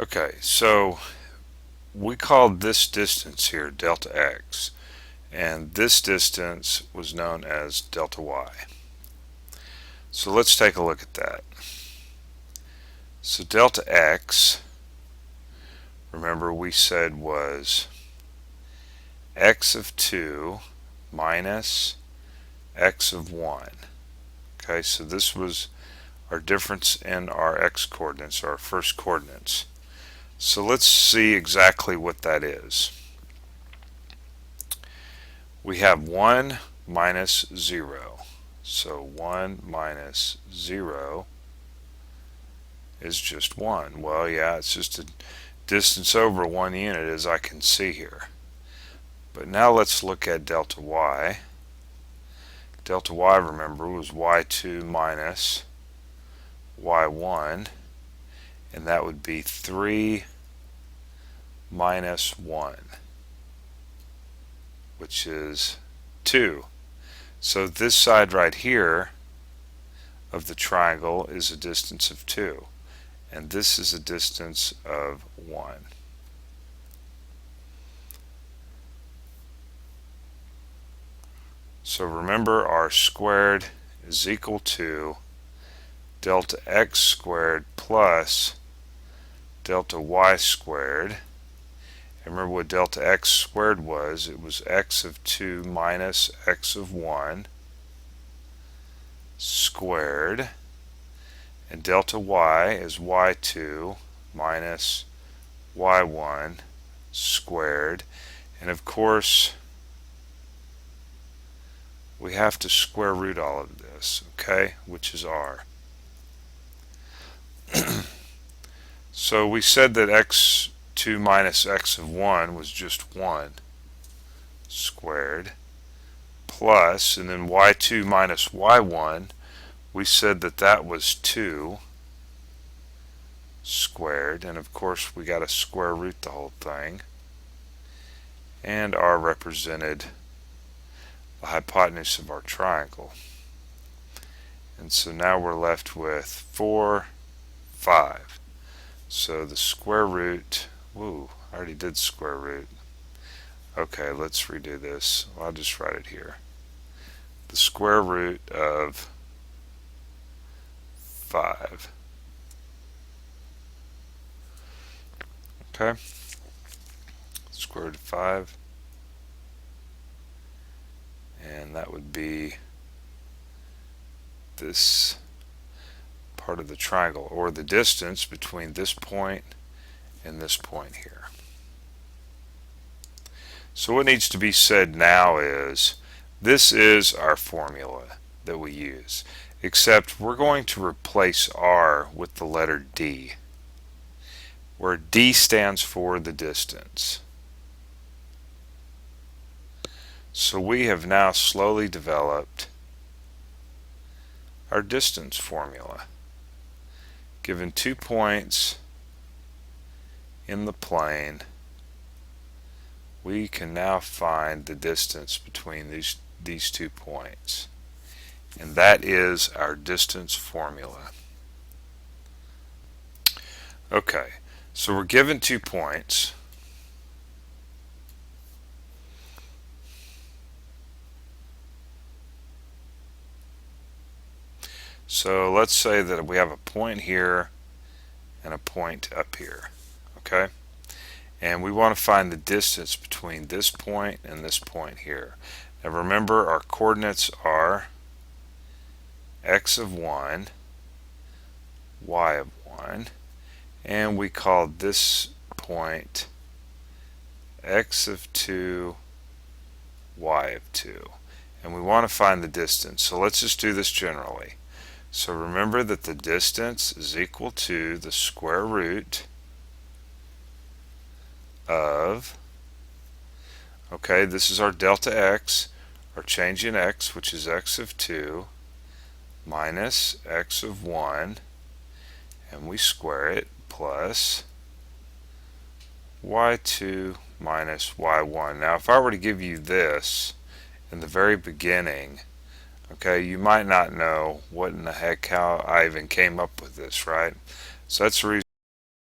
Okay, so we called this distance here delta x, and this distance was known as delta y. So let's take a look at that. So delta x, remember we said was x of 2 minus x of 1. Okay, so this was our difference in our x coordinates, our first coordinates. So let's see exactly what that is. We have 1 minus 0. So 1 minus 0 is just 1. Well, yeah, it's just a distance over 1 unit, as I can see here. But now let's look at delta y. Delta y, remember, was y2 minus y1, and that would be 3 minus 1, which is 2. So this side right here of the triangle is a distance of 2, and this is a distance of 1. So remember, r squared is equal to delta x squared plus delta y squared. And remember what delta x squared was. It was x of 2 minus x of 1 squared. And delta y is y2 minus y1 squared. And of course, we have to square root all of this, okay, which is r. So we said that x2 minus x of 1 was just 1 squared plus, and then y2 minus y1, we said that that was 2 squared, and of course we got to square root the whole thing, and r represented the hypotenuse of our triangle. And so now we're left with 4, 5. So the square root, woo, I already did square root. Okay, let's redo this. Well, I'll just write it here. The square root of 5. Okay, square root of 5. And that would be this part of the triangle, or the distance between this point and this point here. So what needs to be said now is, this is our formula that we use, except we're going to replace r with the letter d, where d stands for the distance. So we have now slowly developed our distance formula. Given 2 points in the plane, we can now find the distance between these 2 points. And that is our distance formula. Okay, so we're given 2 points. So let's say that we have a point here and a point up here, okay? And we want to find the distance between this point and this point here. Now remember, our coordinates are x of 1, y of 1, and we called this point x of 2, y of 2. And we want to find the distance. So let's just do this generally. So remember that the distance is equal to the square root of, okay, this is our delta x, our change in x, which is x of 2 minus x of 1, and we square it, plus y2 minus y1. Now if I were to give you this in the very beginning, okay, you might not know what in the heck, how I even came up with this, right? So that's the reason